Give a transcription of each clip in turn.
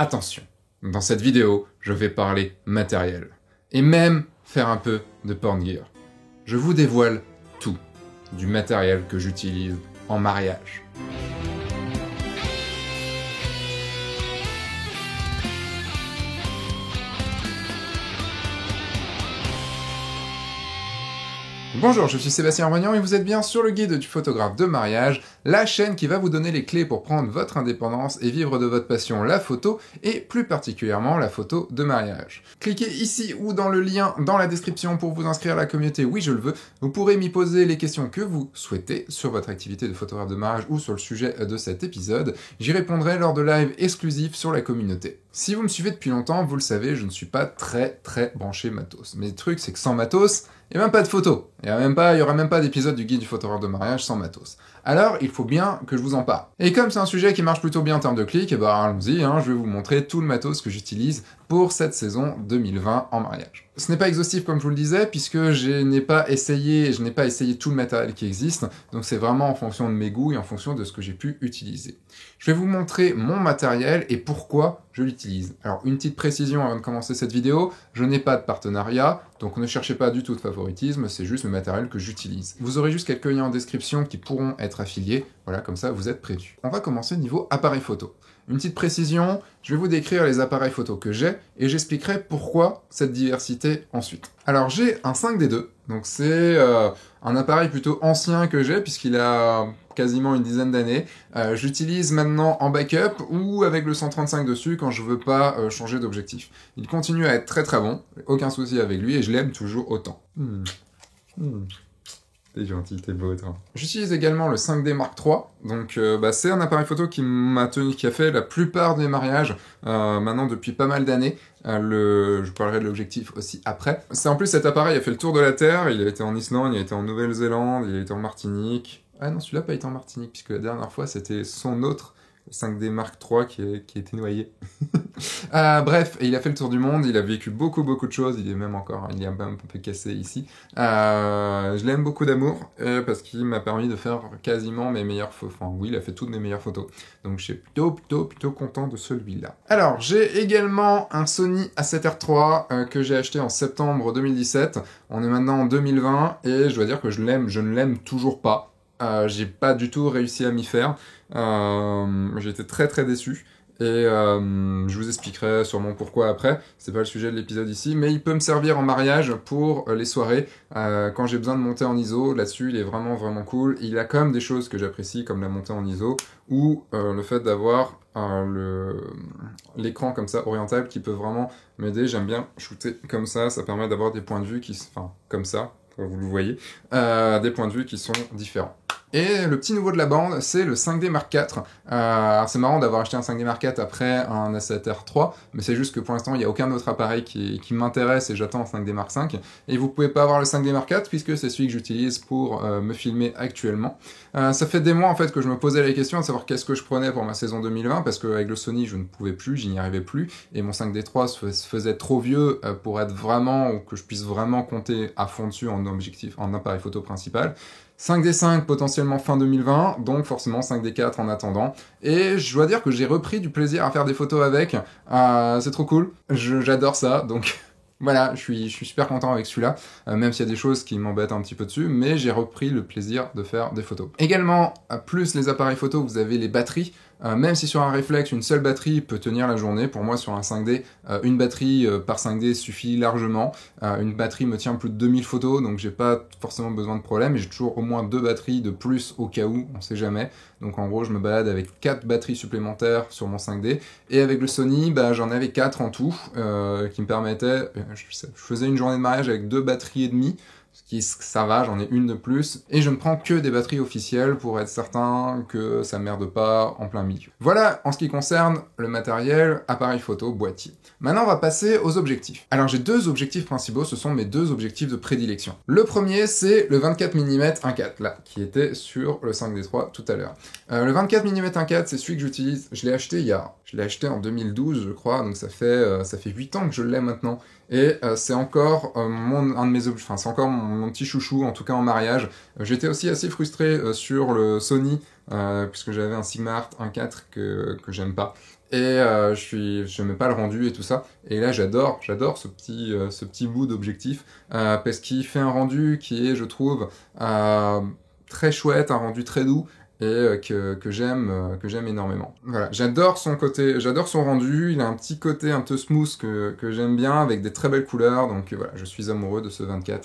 Attention, dans cette vidéo, je vais parler matériel. Et même faire un peu de porn gear. Je vous dévoile tout du matériel que j'utilise en mariage. Bonjour, je suis Sébastien Roignan et vous êtes bien sur le guide du photographe de mariage, la chaîne qui va vous donner les clés pour prendre votre indépendance et vivre de votre passion, la photo, et plus particulièrement la photo de mariage. Cliquez ici ou dans le lien dans la description pour vous inscrire à la communauté Oui je le veux. Vous pourrez m'y poser les questions que vous souhaitez sur votre activité de photographe de mariage ou sur le sujet de cet épisode. J'y répondrai lors de live exclusifs sur la communauté. Si vous me suivez depuis longtemps, vous le savez, je ne suis pas très branché matos. Mais le truc, c'est que sans matos, il n'y a même pas de photos. Il n'y aura même pas d'épisode du guide du photographe de mariage sans matos. Alors, il faut bien que je vous en parle. Et comme c'est un sujet qui marche plutôt bien en termes de clics, et bah allons-y, je vais vous montrer tout le matos que j'utilise pour cette saison 2020 en mariage. Ce n'est pas exhaustif comme je vous le disais, puisque je n'ai pas essayé tout le matériel qui existe, donc c'est vraiment en fonction de mes goûts et en fonction de ce que j'ai pu utiliser. Je vais vous montrer mon matériel et pourquoi je l'utilise. Alors, une petite précision avant de commencer cette vidéo, je n'ai pas de partenariat, donc ne cherchez pas du tout de favoritisme, c'est juste le matériel que j'utilise. Vous aurez juste quelques liens en description qui pourront être affiliés, voilà, comme ça vous êtes prévenus. On va commencer niveau appareil photo. Une petite précision, je vais vous décrire les appareils photo que j'ai, et j'expliquerai pourquoi cette diversité ensuite. Alors j'ai un 5D2, donc c'est un appareil plutôt ancien que j'ai, puisqu'il a quasiment une dizaine d'années. J'utilise maintenant en backup, ou avec le 135 dessus, quand je veux pas changer d'objectif. Il continue à être très bon, aucun souci avec lui, et je l'aime toujours autant. T'es gentil, t'es beau, toi. J'utilise également le 5D Mark III, donc c'est un appareil photo qui a fait la plupart des mariages, maintenant depuis pas mal d'années. Je parlerai de l'objectif aussi après. En plus, cet appareil a fait le tour de la Terre, il a été en Islande, il a été en Nouvelle-Zélande, il a été en Martinique. Ah non, celui-là n'a pas été en Martinique, puisque la dernière fois, c'était son autre 5D Mark III qui a été noyé. Bref, et il a fait le tour du monde, il a vécu beaucoup de choses, il est même un peu cassé ici. Je l'aime beaucoup d'amour, parce qu'il m'a permis de faire quasiment mes meilleures photos. Enfin oui, il a fait toutes mes meilleures photos. Donc je suis plutôt content de celui-là. Alors, j'ai également un Sony A7R III que j'ai acheté en septembre 2017. On est maintenant en 2020, et je dois dire que je ne l'aime toujours pas. J'ai pas du tout réussi à m'y faire. J'ai été très déçu. Et je vous expliquerai sûrement pourquoi après, c'est pas le sujet de l'épisode ici, mais il peut me servir en mariage pour les soirées, quand j'ai besoin de monter en ISO, là-dessus il est vraiment cool. Il a quand même des choses que j'apprécie, comme la montée en ISO, ou le fait d'avoir l'écran comme ça, orientable, qui peut vraiment m'aider. J'aime bien shooter comme ça permet d'avoir des points de vue comme ça, vous le voyez, des points de vue qui sont différents. Et le petit nouveau de la bande, c'est le 5D Mark IV. Alors c'est marrant d'avoir acheté un 5D Mark IV après un A7R III, mais c'est juste que pour l'instant, il n'y a aucun autre appareil qui m'intéresse et j'attends un 5D Mark V. Et vous pouvez pas avoir le 5D Mark IV puisque c'est celui que j'utilise pour me filmer actuellement. Ça fait des mois en fait que je me posais la question de savoir qu'est-ce que je prenais pour ma saison 2020, parce qu'avec le Sony, je ne pouvais plus, je n'y arrivais plus, et mon 5D III se faisait trop vieux pour être vraiment, ou que je puisse vraiment compter à fond dessus en appareil photo principal. 5D5 potentiellement fin 2020, donc forcément 5D4 en attendant. Et je dois dire que j'ai repris du plaisir à faire des photos avec, c'est trop cool, j'adore ça, donc voilà, je suis super content avec celui-là, même s'il y a des choses qui m'embêtent un petit peu dessus, mais j'ai repris le plaisir de faire des photos. Également, plus les appareils photo, vous avez les batteries. Même si sur un réflexe, une seule batterie peut tenir la journée, pour moi sur un 5D, une batterie par 5D suffit largement. Une batterie me tient plus de 2000 photos, donc j'ai pas forcément besoin de problème, et j'ai toujours au moins 2 batteries de plus au cas où, on sait jamais. Donc en gros, je me balade avec 4 batteries supplémentaires sur mon 5D, et avec le Sony, j'en avais 4 en tout, qui me permettaient, je faisais une journée de mariage avec 2 batteries et demie, ça va, j'en ai une de plus, et je ne prends que des batteries officielles pour être certain que ça merde pas en plein milieu. Voilà en ce qui concerne le matériel, appareil photo, boîtier. Maintenant on va passer aux objectifs. Alors j'ai 2 objectifs principaux, ce sont mes 2 objectifs de prédilection. Le premier c'est le 24 mm 1.4, là, qui était sur le 5D III tout à l'heure. Le 24 mm 1.4 c'est celui que j'utilise, je l'ai acheté en 2012 je crois, donc ça fait 8 ans que je l'ai maintenant. Et c'est encore c'est encore mon petit chouchou, en tout cas en mariage. J'étais aussi assez frustré sur le Sony, puisque j'avais un Sigma Art 1.4 que j'aime pas. je mets pas le rendu et tout ça. Et là, j'adore ce petit bout d'objectif parce qu'il fait un rendu qui est, je trouve, très chouette, un rendu très doux et que j'aime énormément. Voilà, j'adore son rendu, il a un petit côté un peu smooth que j'aime bien, avec des très belles couleurs, donc voilà, je suis amoureux de ce 24-1.4.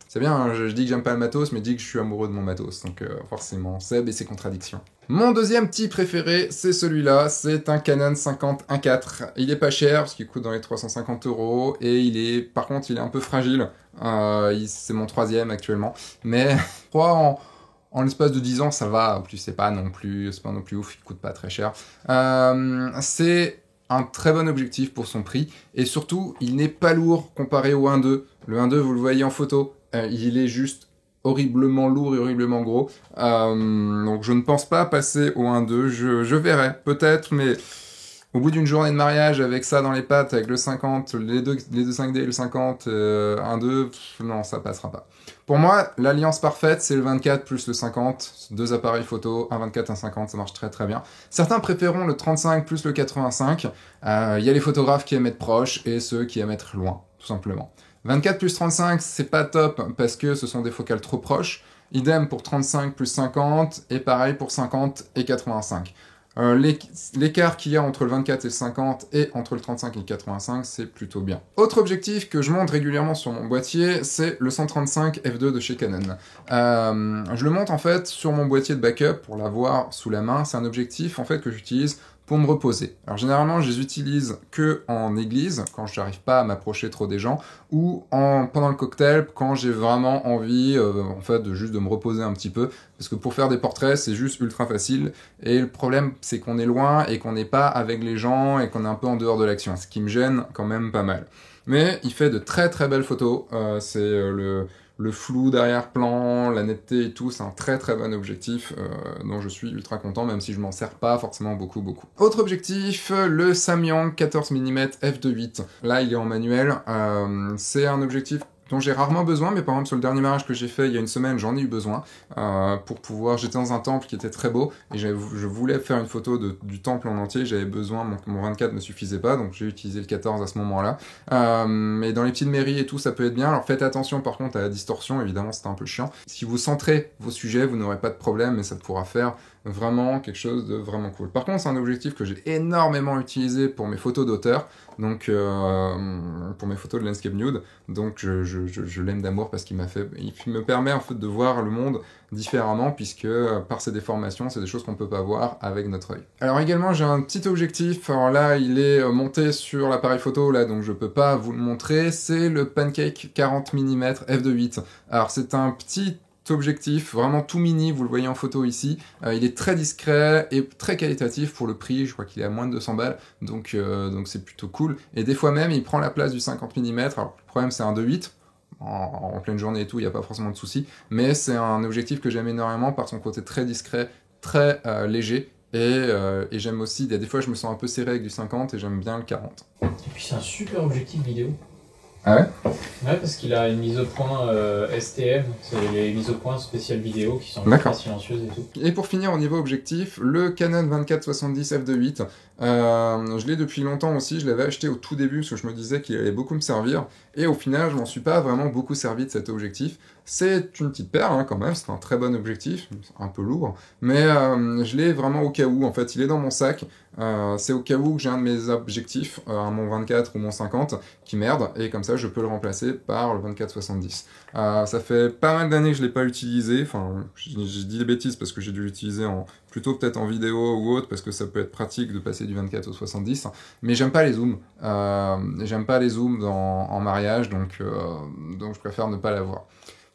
C'est bien, hein, je dis que j'aime pas le matos, mais je dis que je suis amoureux de mon matos, donc forcément, Seb et ses contradictions. Mon deuxième petit préféré, c'est celui-là, c'est un Canon 50-1.4. Il est pas cher, parce qu'il coûte dans les 350 €, et par contre, il est un peu fragile. C'est mon troisième actuellement, mais je crois en l'espace de 10 ans, ça va. En plus, c'est pas non plus ouf, il coûte pas très cher. C'est un très bon objectif pour son prix, et surtout, il n'est pas lourd comparé au 1.2. Le 1.2, vous le voyez en photo, il est juste horriblement lourd et horriblement gros. Donc je ne pense pas passer au 1.2, je verrai, peut-être, mais au bout d'une journée de mariage avec ça dans les pattes, avec le 50, les deux 5D et le 50, 1.2, non, ça passera pas. Pour moi, l'alliance parfaite, c'est le 24 plus le 50, deux appareils photo, un 24, un 50, ça marche très très bien. Certains préféreront le 35 plus le 85, y a les photographes qui aiment être proches et ceux qui aiment être loin, tout simplement. 24 plus 35, c'est pas top parce que ce sont des focales trop proches. Idem pour 35 plus 50 et pareil pour 50 et 85. L'écart qu'il y a entre le 24 et le 50 et entre le 35 et le 85, c'est plutôt bien. Autre objectif que je monte régulièrement sur mon boîtier, c'est le 135 f2 de chez Canon. Je le monte en fait sur mon boîtier de backup pour l'avoir sous la main. C'est un objectif en fait que j'utilise pour me reposer. Alors généralement, je les utilise que en église, quand je n'arrive pas à m'approcher trop des gens, ou pendant le cocktail, quand j'ai vraiment envie, en fait, de me reposer un petit peu, parce que pour faire des portraits, c'est juste ultra facile, et le problème, c'est qu'on est loin, et qu'on n'est pas avec les gens, et qu'on est un peu en dehors de l'action, ce qui me gêne quand même pas mal. Mais il fait de très très belles photos, le flou d'arrière-plan, la netteté et tout, c'est un très très bon objectif dont je suis ultra content, même si je m'en sers pas forcément beaucoup. Autre objectif, le Samyang 14 mm f2.8. Là, il est en manuel. C'est un objectif dont j'ai rarement besoin, mais par exemple sur le dernier mariage que j'ai fait il y a une semaine, j'en ai eu besoin pour pouvoir... J'étais dans un temple qui était très beau, et je voulais faire une photo du temple en entier, j'avais besoin, mon 24 ne suffisait pas, donc j'ai utilisé le 14 à ce moment-là. Mais dans les petites mairies et tout, ça peut être bien. Alors faites attention par contre à la distorsion, évidemment c'était un peu chiant. Si vous centrez vos sujets, vous n'aurez pas de problème, mais ça pourra faire vraiment quelque chose de vraiment cool. Par contre, c'est un objectif que j'ai énormément utilisé pour mes photos d'auteur, donc pour mes photos de landscape nude, donc je l'aime d'amour parce qu'il me permet en fait de voir le monde différemment, puisque par ses déformations, c'est des choses qu'on peut pas voir avec notre œil. Alors également, j'ai un petit objectif, alors là, il est monté sur l'appareil photo, là, donc je peux pas vous le montrer, c'est le Pancake 40 mm f2.8. Alors c'est un petit objectif, vraiment tout mini, vous le voyez en photo ici. Il est très discret et très qualitatif pour le prix, je crois qu'il est à moins de 200 balles, donc c'est plutôt cool. Et des fois même, il prend la place du 50 mm, alors le problème c'est un 2.8, en pleine journée et tout, il n'y a pas forcément de soucis, mais c'est un objectif que j'aime énormément par son côté très discret, très léger, et j'aime aussi, des fois je me sens un peu serré avec du 50 et j'aime bien le 40. Et puis c'est un super objectif vidéo. Ah ouais? Ouais, parce qu'il a une mise au point STM, c'est les mises au point spéciales vidéo qui sont très silencieuses et tout. Et pour finir au niveau objectif, le Canon 24-70 f2.8, je l'ai depuis longtemps aussi, je l'avais acheté au tout début parce que je me disais qu'il allait beaucoup me servir, et au final je m'en suis pas vraiment beaucoup servi de cet objectif. C'est une petite perle hein, quand même, c'est un très bon objectif, un peu lourd, mais je l'ai vraiment au cas où, en fait il est dans mon sac, c'est au cas où que j'ai un de mes objectifs, mon 24 ou mon 50, qui merde, et comme ça je peux le remplacer par le 24-70. Ça fait pas mal d'années que je l'ai pas utilisé, enfin j'ai dit des bêtises parce que j'ai dû l'utiliser plutôt peut-être en vidéo ou autre, parce que ça peut être pratique de passer du 24 au 70, mais j'aime pas les zooms, en mariage, donc je préfère ne pas l'avoir.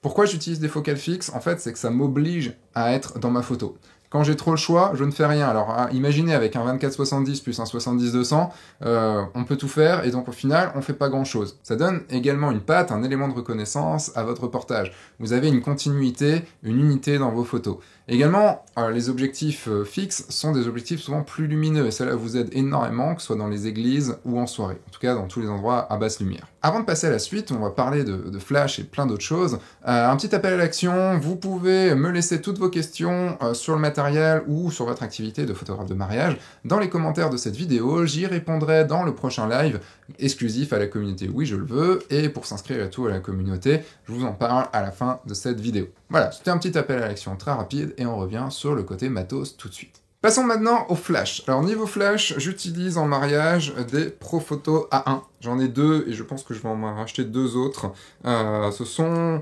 Pourquoi j'utilise des focales fixes? En fait, c'est que ça m'oblige à être dans ma photo. Quand j'ai trop le choix, je ne fais rien. Alors, imaginez avec un 24-70 plus un 70-200, on peut tout faire, et donc au final, on fait pas grand-chose. Ça donne également une patte, un élément de reconnaissance à votre reportage. Vous avez une continuité, une unité dans vos photos. Également, les objectifs fixes sont des objectifs souvent plus lumineux, et cela vous aide énormément, que ce soit dans les églises ou en soirée, en tout cas dans tous les endroits à basse lumière. Avant de passer à la suite, on va parler de flash et plein d'autres choses. Un petit appel à l'action, vous pouvez me laisser toutes vos questions sur le matériel ou sur votre activité de photographe de mariage dans les commentaires de cette vidéo, j'y répondrai dans le prochain live exclusif à la communauté, oui je le veux, et pour s'inscrire et tout à la communauté, je vous en parle à la fin de cette vidéo. Voilà, c'était un petit appel à l'action très rapide, et on revient sur le côté matos tout de suite. Passons maintenant au flash. Alors niveau flash, j'utilise en mariage des Profoto A1. J'en ai 2 et je pense que je vais en racheter 2 autres. Ce sont...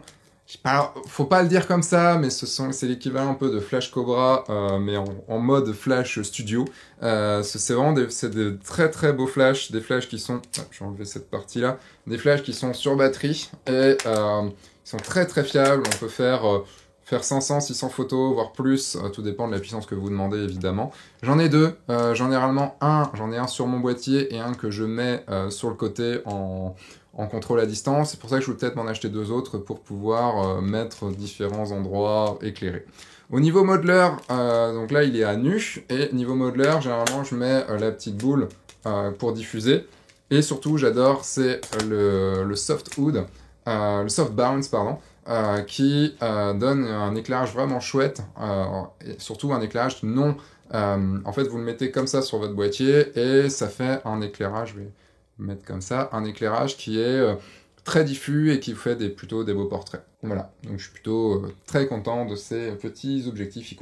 faut pas le dire comme ça, mais c'est l'équivalent un peu de Flash Cobra, mais en mode Flash Studio. C'est vraiment des très très beaux flashs, des flashs qui sont... je vais enlever cette partie-là. Des flashs qui sont sur batterie et ils sont très très fiables. On peut faire 500, 600 photos, voire plus, tout dépend de la puissance que vous demandez évidemment. J'en ai 2, j'en ai réellement j'en ai un sur mon boîtier et un que je mets sur le côté en contrôle à distance. C'est pour ça que je vais peut-être m'en acheter 2 autres pour pouvoir mettre différents endroits éclairés. Au niveau modeler, donc là il est à nu, et niveau modeler, généralement je mets la petite boule pour diffuser. Et surtout j'adore, c'est le soft hood, le soft bounce pardon, qui donne un éclairage vraiment chouette, et surtout un éclairage non... en fait, vous le mettez comme ça sur votre boîtier, et ça fait un éclairage, je vais le mettre comme ça, un éclairage qui est très diffus et qui vous fait plutôt des beaux portraits. Voilà, donc je suis plutôt très content de ces petits objectifs,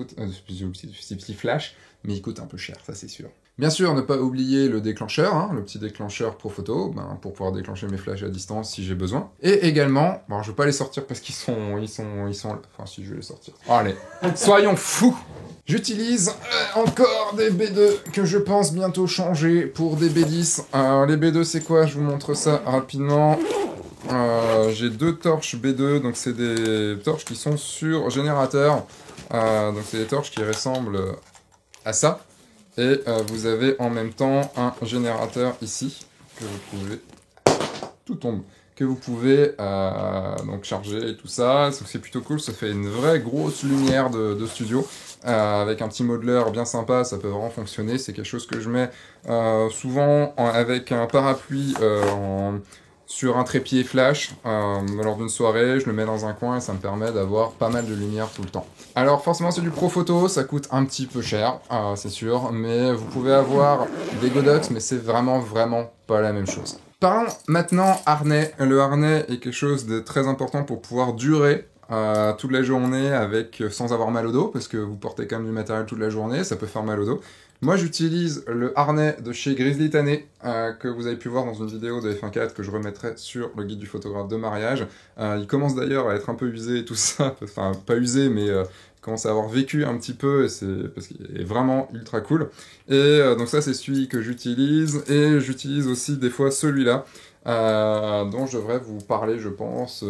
ces petits flashs, mais ils coûtent un peu cher, ça c'est sûr. Bien sûr, ne pas oublier le déclencheur, hein, le petit déclencheur Profoto, pour pouvoir déclencher mes flashs à distance si j'ai besoin. Et également, bon, je vais pas les sortir parce qu'ils sont, enfin si je vais les sortir. Allez, soyons fous. J'utilise encore des B2 que je pense bientôt changer pour des B10. Les B2 c'est quoi? Je vous montre ça rapidement. J'ai 2 torches B2, donc c'est des torches qui sont sur générateur. Donc c'est des torches qui ressemblent à ça. Et vous avez en même temps un générateur ici, que vous pouvez... Tout tombe. Que vous pouvez donc charger et tout ça. C'est plutôt cool, ça fait une vraie grosse lumière de studio. Avec un petit modeler bien sympa, ça peut vraiment fonctionner. C'est quelque chose que je mets souvent avec un parapluie sur un trépied flash lors d'une soirée, je le mets dans un coin et ça me permet d'avoir pas mal de lumière tout le temps. Alors forcément c'est du Profoto, ça coûte un petit peu cher, c'est sûr, mais vous pouvez avoir des Godox, mais c'est vraiment pas la même chose. Parlons maintenant harnais. Le harnais est quelque chose de très important pour pouvoir durer toute la journée sans avoir mal au dos, parce que vous portez quand même du matériel toute la journée, ça peut faire mal au dos. Moi j'utilise le harnais de chez Grizzly Tanné, que vous avez pu voir dans une vidéo de F1.4 que je remettrai sur le guide du photographe de mariage. Il commence d'ailleurs à être un peu usé et tout ça, enfin pas usé mais il commence à avoir vécu un petit peu, parce qu'il est vraiment ultra cool. Et donc ça c'est celui que j'utilise, et j'utilise aussi des fois celui-là, dont je devrais vous parler je pense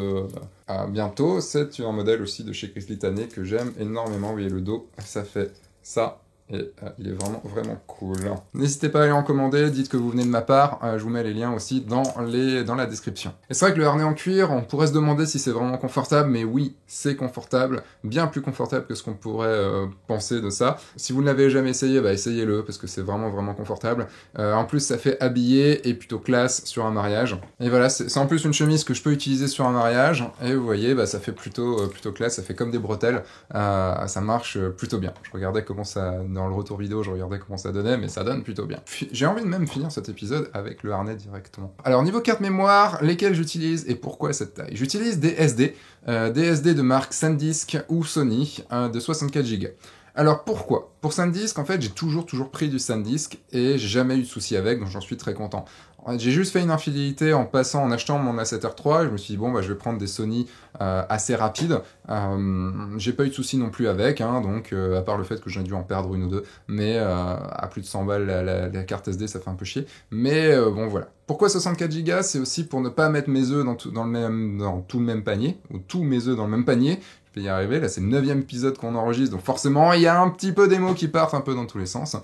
bientôt. C'est un modèle aussi de chez Grizzly Tanné que j'aime énormément. Vous voyez le dos, ça fait ça. Et il est vraiment cool. N'hésitez pas à aller en commander, dites que vous venez de ma part, je vous mets les liens aussi dans la description. Et c'est vrai que le harnais en cuir, on pourrait se demander si c'est vraiment confortable, mais oui, c'est confortable, bien plus confortable que ce qu'on pourrait penser de ça. Si vous ne l'avez jamais essayé, bah essayez-le, parce que c'est vraiment confortable. En plus, ça fait habillé et plutôt classe sur un mariage. Et voilà, c'est en plus une chemise que je peux utiliser sur un mariage, et vous voyez, bah, ça fait plutôt classe, ça fait comme des bretelles, ça marche plutôt bien. Je regardais comment ça... Dans le retour vidéo, je regardais comment ça donnait, mais ça donne plutôt bien. J'ai envie de même finir cet épisode avec le harnais directement. Alors, niveau carte mémoire, lesquelles j'utilise et pourquoi cette taille? J'utilise des SD de marque SanDisk ou Sony, de 64 Go. Alors, pourquoi? Pour SanDisk, en fait, j'ai toujours pris du SanDisk et j'ai jamais eu de soucis avec, donc j'en suis très content. J'ai juste fait une infidélité en achetant mon A7R III, et je me suis dit, bon, bah, je vais prendre des Sony assez rapides. J'ai pas eu de soucis non plus avec, hein, donc à part le fait que j'ai dû en perdre une ou deux, mais à plus de 100 balles la carte SD, ça fait un peu chier. Mais bon, voilà. Pourquoi 64 Go? C'est aussi pour ne pas mettre mes œufs dans tout le même panier, ou tous mes œufs dans le même panier. Je vais y arriver, là c'est le 9e épisode qu'on enregistre, donc forcément il y a un petit peu des mots qui partent un peu dans tous les sens.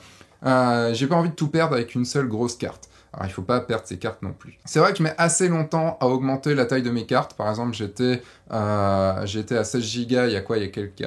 J'ai pas envie de tout perdre avec une seule grosse carte. Alors il faut pas perdre ses cartes non plus. C'est vrai que je mets assez longtemps à augmenter la taille de mes cartes. Par exemple, j'étais à 16 Go il y a quoi? Il y a quelques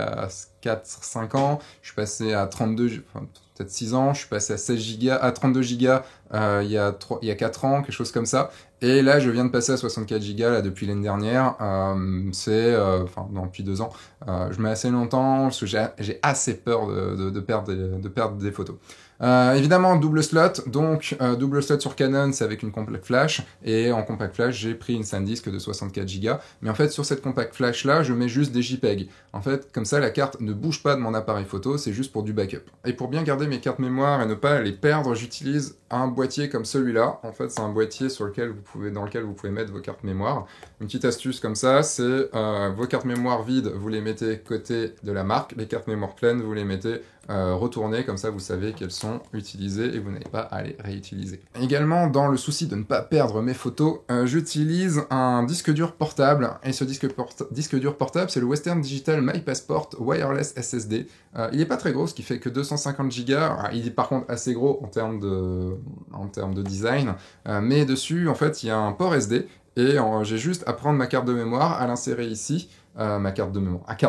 4-5 ans. Je suis passé à 32, enfin, peut-être 6 ans. Je suis passé à 16 Go, à 32 Go il y a 4 ans, quelque chose comme ça. Et là, je viens de passer à 64 Go là, depuis l'année dernière. Enfin, non, depuis 2 ans. Je mets assez longtemps parce que j'ai assez peur de perdre des photos. Évidemment, double slot. Donc, double slot sur Canon, c'est avec une compact flash. Et en compact flash, j'ai pris une SanDisk de 64 Go. Mais en fait, sur cette compact flash là, je mets juste des JPEG. En fait, comme ça, la carte ne bouge pas de mon appareil photo, c'est juste pour du backup. Et pour bien garder mes cartes mémoire et ne pas les perdre, j'utilise un boîtier comme celui-là. En fait, c'est un boîtier dans lequel vous pouvez mettre vos cartes mémoire. Une petite astuce comme ça, c'est vos cartes mémoire vides, vous les mettez côté de la marque. Les cartes mémoire pleines, vous les mettez retournées, comme ça vous savez qu'elles sont utilisées et vous n'avez pas à les réutiliser. Également, dans le souci de ne pas perdre mes photos, j'utilise un disque dur portable. Et ce disque dur portable, c'est le Western Digital My Passport Wireless SSD. Il n'est pas très gros, ce qui fait que 250 Go. Il est par contre assez gros en termes de design. Mais dessus, en fait, il y a un port SD. Et j'ai juste à prendre ma carte de mémoire, à l'insérer ici. Ma carte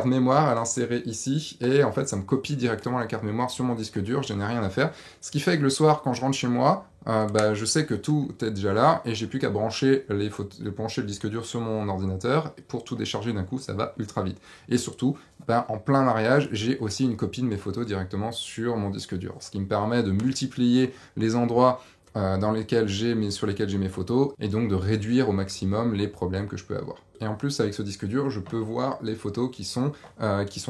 mémoire, à l'insérer ici, et en fait ça me copie directement la carte mémoire sur mon disque dur, je n'ai rien à faire. Ce qui fait que le soir, quand je rentre chez moi, je sais que tout est déjà là, et j'ai plus qu'à brancher le disque dur sur mon ordinateur, et pour tout décharger d'un coup, ça va ultra vite. Et surtout, en plein mariage, j'ai aussi une copie de mes photos directement sur mon disque dur, ce qui me permet de multiplier les endroits sur lesquels j'ai mes photos, et donc de réduire au maximum les problèmes que je peux avoir. Et en plus, avec ce disque dur, je peux voir les photos qui sont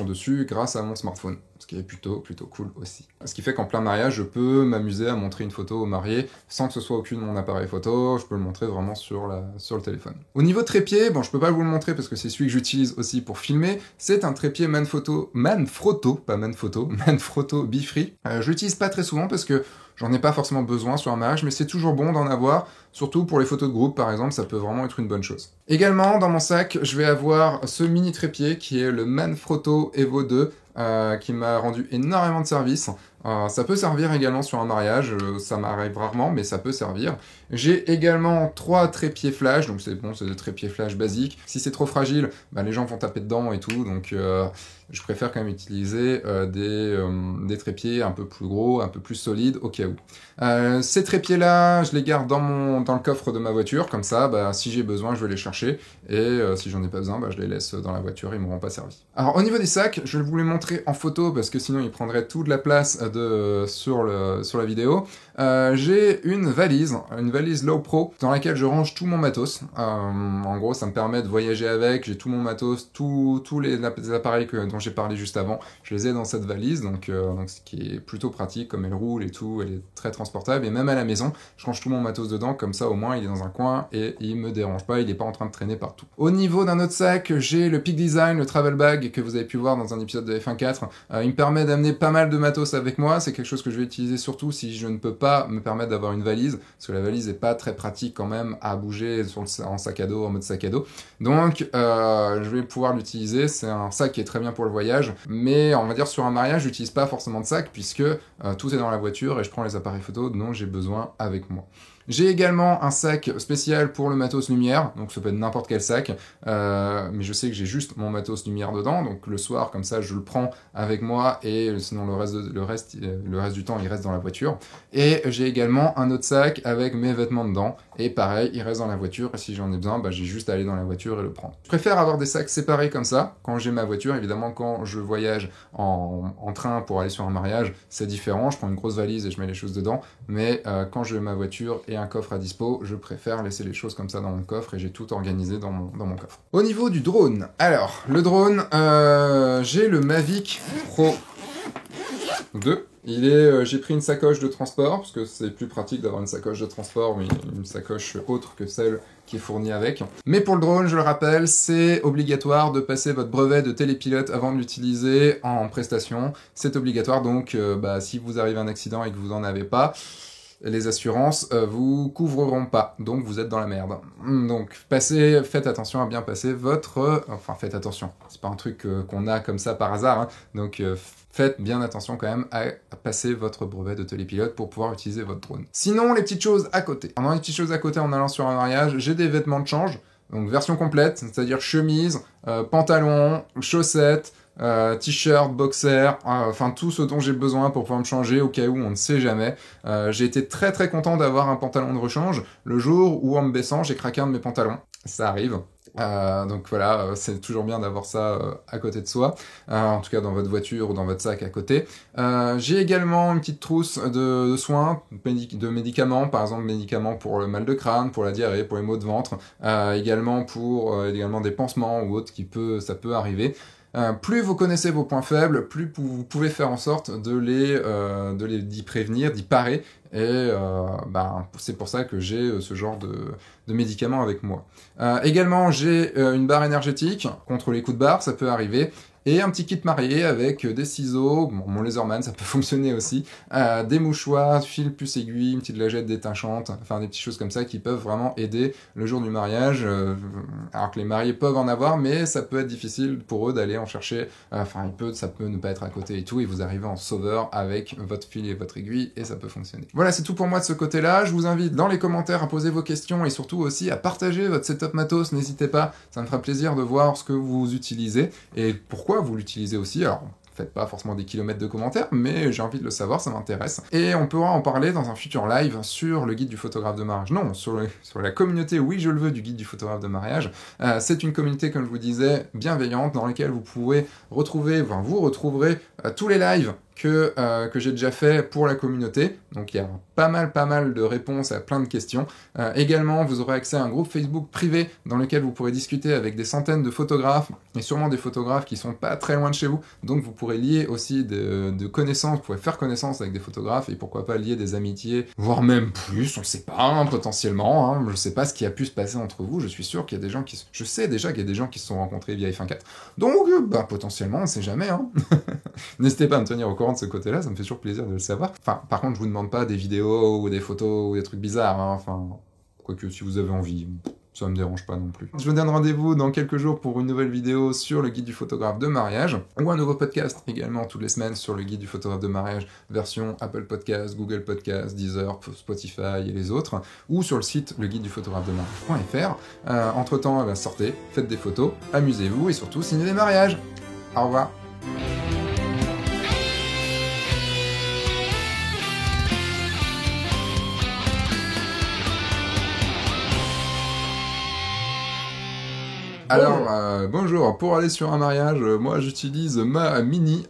dessus grâce à mon smartphone, ce qui est plutôt cool aussi. Ce qui fait qu'en plein mariage, je peux m'amuser à montrer une photo au marié sans que ce soit aucun de mon appareil photo, je peux le montrer vraiment sur le téléphone. Au niveau trépied, bon, je peux pas vous le montrer parce que c'est celui que j'utilise aussi pour filmer, c'est un trépied Manfrotto Be-Free. Je l'utilise pas très souvent parce que j'en ai pas forcément besoin sur un mariage, mais c'est toujours bon d'en avoir, surtout pour les photos de groupe par exemple, ça peut vraiment être une bonne chose. Également, dans mon sac, je vais avoir ce mini trépied qui est le Manfrotto Evo 2, qui m'a rendu énormément de service. Ça peut servir également sur un mariage, ça m'arrive rarement, mais ça peut servir. J'ai également 3 trépieds flash, donc c'est des trépieds flash basiques. Si c'est trop fragile, les gens vont taper dedans et tout, donc je préfère quand même utiliser des trépieds un peu plus gros, un peu plus solides au cas où. Ces trépieds-là, je les garde dans le coffre de ma voiture, comme ça, si j'ai besoin, je vais les chercher, et si j'en ai pas besoin, je les laisse dans la voiture, ils m'auront pas servi. Alors au niveau des sacs, je vais vous les montrer en photo, parce que sinon ils prendraient toute la place sur la vidéo. J'ai une valise Low Pro dans laquelle je range tout mon matos. En gros, ça me permet de voyager avec, j'ai tout mon matos, tous les appareils dont j'ai parlé juste avant, je les ai dans cette valise, donc ce qui est plutôt pratique, comme elle roule et tout, elle est très transportable, et même à la maison, je range tout mon matos dedans, comme ça au moins il est dans un coin et il me dérange pas, il est pas en train de traîner partout. Au niveau d'un autre sac, j'ai le Peak Design, le Travel Bag, que vous avez pu voir dans un épisode de F1.4. Il me permet d'amener pas mal de matos avec moi, c'est quelque chose que je vais utiliser surtout si je ne peux pas me permettre d'avoir une valise, parce que la valise est pas très pratique quand même à bouger en sac à dos, en mode sac à dos. Donc je vais pouvoir l'utiliser, c'est un sac qui est très bien pour le voyage, mais on va dire sur un mariage, j'utilise pas forcément de sac puisque tout est dans la voiture et je prends les appareils photo dont j'ai besoin avec moi. J'ai également un sac spécial pour le matos lumière, donc ça peut être n'importe quel sac, mais je sais que j'ai juste mon matos lumière dedans, donc le soir, comme ça, je le prends avec moi, et sinon le reste du temps, il reste dans la voiture. Et j'ai également un autre sac avec mes vêtements dedans, et pareil, il reste dans la voiture, et si j'en ai besoin, j'ai juste à aller dans la voiture et le prendre. Je préfère avoir des sacs séparés comme ça, quand j'ai ma voiture. Évidemment, quand je voyage en train pour aller sur un mariage, c'est différent, je prends une grosse valise et je mets les choses dedans, mais quand j'ai ma voiture et un coffre à dispo, je préfère laisser les choses comme ça dans mon coffre et j'ai tout organisé dans mon coffre. Au niveau du drone, alors le drone, j'ai le Mavic Pro 2. J'ai pris une sacoche de transport, parce que c'est plus pratique d'avoir une sacoche de transport, mais une sacoche autre que celle qui est fournie avec. Mais pour le drone, je le rappelle, c'est obligatoire de passer votre brevet de télépilote avant de l'utiliser en prestation. C'est obligatoire, donc si vous arrivez à un accident et que vous n'en avez pas, les assurances vous couvreront pas, donc vous êtes dans la merde. Donc faites attention à bien passer votre... Enfin faites attention, c'est pas un truc qu'on a comme ça par hasard, hein. Donc faites bien attention quand même à passer votre brevet de télépilote pour pouvoir utiliser votre drone. Sinon, les petites choses à côté. Pendant les petites choses à côté en allant sur un mariage, j'ai des vêtements de change, donc version complète, c'est-à-dire chemise, pantalon, chaussettes, t-shirt, boxer, enfin tout ce dont j'ai besoin pour pouvoir me changer au cas où on ne sait jamais. J'ai été très très content d'avoir un pantalon de rechange le jour où en me baissant j'ai craqué un de mes pantalons. Ça arrive. Donc voilà, c'est toujours bien d'avoir ça à côté de soi, en tout cas dans votre voiture ou dans votre sac à côté. J'ai également une petite trousse de soins, de médicaments, par exemple médicaments pour le mal de crâne, pour la diarrhée, pour les maux de ventre, également pour également des pansements ou autres ça peut arriver. Plus vous connaissez vos points faibles, plus vous pouvez faire en sorte d'y prévenir, d'y parer, et c'est pour ça que j'ai ce genre de médicaments avec moi. Également, j'ai une barre énergétique contre les coups de barre, ça peut arriver, et un petit kit marié avec des ciseaux, bon, mon Laserman ça peut fonctionner aussi, des mouchoirs, fil plus aiguille, une petite lingette détachante, enfin des petites choses comme ça qui peuvent vraiment aider le jour du mariage, alors que les mariés peuvent en avoir, mais ça peut être difficile pour eux d'aller en chercher, ça peut ne pas être à côté et tout, et vous arrivez en sauveur avec votre fil et votre aiguille, et ça peut fonctionner. Voilà, c'est tout pour moi de ce côté-là, je vous invite dans les commentaires à poser vos questions, et surtout aussi à partager votre setup matos, n'hésitez pas, ça me fera plaisir de voir ce que vous utilisez, et pourquoi vous l'utilisez aussi. Alors, faites pas forcément des kilomètres de commentaires, mais j'ai envie de le savoir, ça m'intéresse. Et on pourra en parler dans un futur live sur le guide du photographe de mariage. Non, sur la communauté Oui je le veux du guide du photographe de mariage. C'est une communauté, comme je vous disais, bienveillante, dans laquelle vous pouvez vous retrouverez tous les lives que j'ai déjà fait pour la communauté. Donc il y a pas mal de réponses à plein de questions. Également, vous aurez accès à un groupe Facebook privé dans lequel vous pourrez discuter avec des centaines de photographes, et sûrement des photographes qui sont pas très loin de chez vous. Donc vous pourrez lier aussi de connaissances, vous pourrez faire connaissance avec des photographes, et pourquoi pas lier des amitiés, voire même plus, on sait pas, hein, potentiellement. Hein, je sais pas ce qui a pu se passer entre vous, je suis sûr qu'il y a des gens je sais déjà qu'il y a des gens qui se sont rencontrés via F1.4. Donc, potentiellement, on sait jamais, hein. N'hésitez pas à me tenir au courant de ce côté-là, ça me fait toujours plaisir de le savoir. Enfin, par contre, je vous demande pas des vidéos ou des photos ou des trucs bizarres, hein. Enfin, quoique si vous avez envie, ça me dérange pas non plus. Je vous donne rendez-vous dans quelques jours pour une nouvelle vidéo sur le guide du photographe de mariage, ou un nouveau podcast également toutes les semaines sur le guide du photographe de mariage, version Apple Podcast, Google Podcast, Deezer, Spotify et les autres, ou sur le site le guide du photographe de mariage.fr. Entre temps, sortez, faites des photos, amusez-vous et surtout signez des mariages. Au revoir. Alors, bonjour, pour aller sur un mariage, moi j'utilise ma Mini,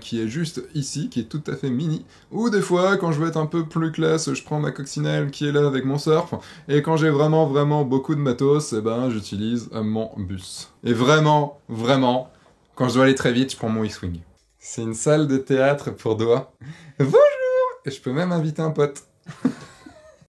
qui est juste ici, qui est tout à fait mini, ou des fois, quand je veux être un peu plus classe, je prends ma coccinelle qui est là avec mon surf, et quand j'ai vraiment beaucoup de matos, j'utilise mon bus. Et vraiment, quand je dois aller très vite, je prends mon X-Wing. C'est une salle de théâtre pour doigts. Bonjour! Et je peux même inviter un pote.